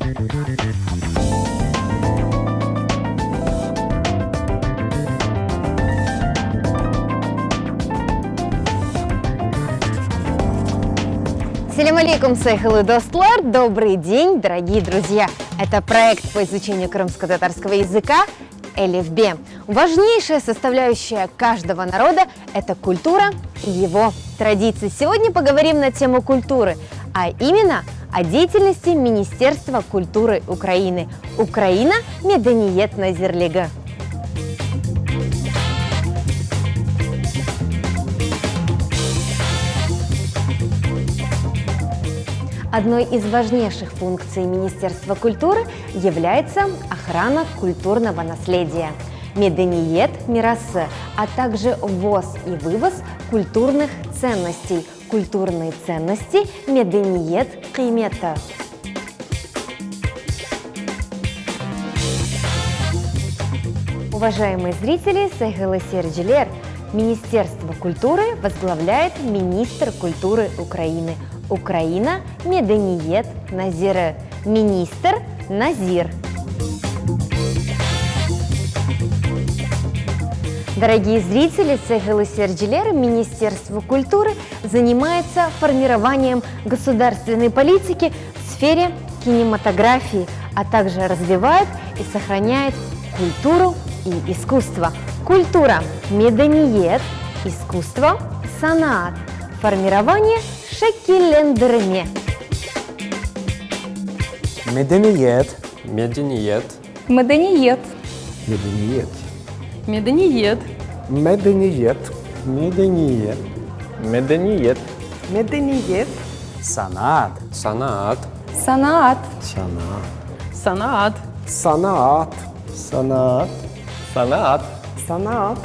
Салям алейкум, сайхалы достлар, добрый день, дорогие друзья! Это проект по изучению крымско-татарского языка «Элифбе». Важнейшая составляющая каждого народа – это культура и его традиции. Сегодня поговорим на тему культуры, а именно о деятельности Министерства культуры Украины. Украина Медениет Назирлиги. Одной из важнейших функций Министерства культуры является охрана культурного наследия, медениет мирасы, а также ввоз и вывоз культурных ценностей. Культурные ценности медениет кыйметі. Уважаемые зрители, сайгылы серджилер, Министерство культуры возглавляет министр культуры Украины. Украина Медениет Назиры. Министр Назир. Дорогие зрители, сайгылы серджилер, Министерство культуры занимается формированием государственной политики в сфере кинематографии, а также развивает и сохраняет культуру и искусство. Культура медениет, искусство санаат, формирование шекиллендерме. Медениет. Медениет. Медениет. Медениет. Медениет. Медениет. Медениет. Медениет. Медениет. Санаат. Санаат. Санаат. Санаат. Санаат. Санаат. Санаат. Санаат. Санаат.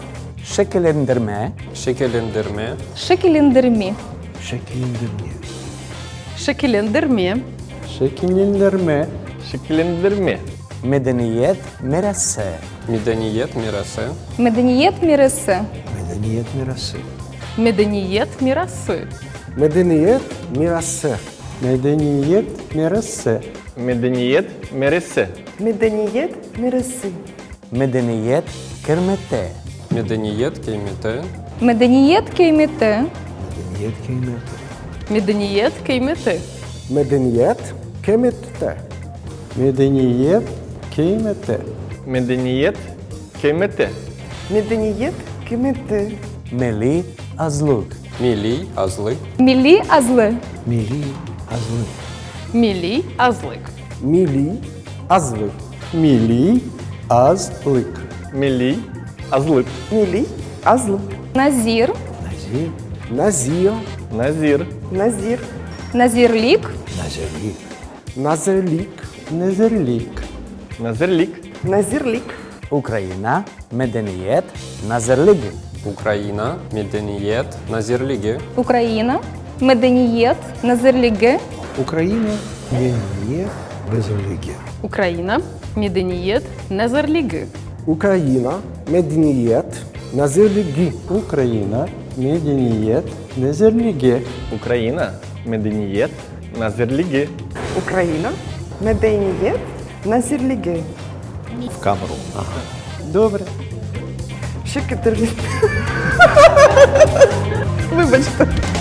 Şekillendirme. Şekillendirme. Şekillendirme. Şekillendirme. Şekillendirme. Şekillendirme. Şekillendirme. Medeniyet mirası. Medeniyet mirası. Medeniyet mirası. Medeniyet mirası. Medeniyet mirası. Medeniyet mirası. Medeniyet mirası. Medeniyet mirası. Медениет мирасы. Medeniyet kıymeti. Medeniyet kıymeti. Medeniyet kıymeti. Medeniyet kıymeti. Medeniyet kıymeti. Medeniyet kıymeti. Medeniyet kıymeti. Medeniyet kıymeti. Медениет кыметы. Milli azlık. Milli azlık. Milli azlı. Milli azlık. Milli azlık. Milli azlık. Milli azlık. Milli azlık. Мили. Азл. Nazir. Nazir. Nazir. Nazir. Назир. Nazirlik. Nazirlik. Nazirlik. Nazirlik. Nazirlik. Назирлик. Ukrayna Medeniyet Nazirligi. Ukrayna Medeniyet Nazirligi. Ukrayna. Medeniyet Nazirligi. Ukrayna Medeniyet Nazirligi. Ukrayna. Medeniyet Nazirligi. Ukrayna Medeniyet Nazirligi. Ukrayna Medeniyet Nazirligi. Ukrayna Medeniyet Nazirligi. Украина. Медениет. Назирлиги. В камеру. Ага. Добре. Шекетерлик. Вибачте.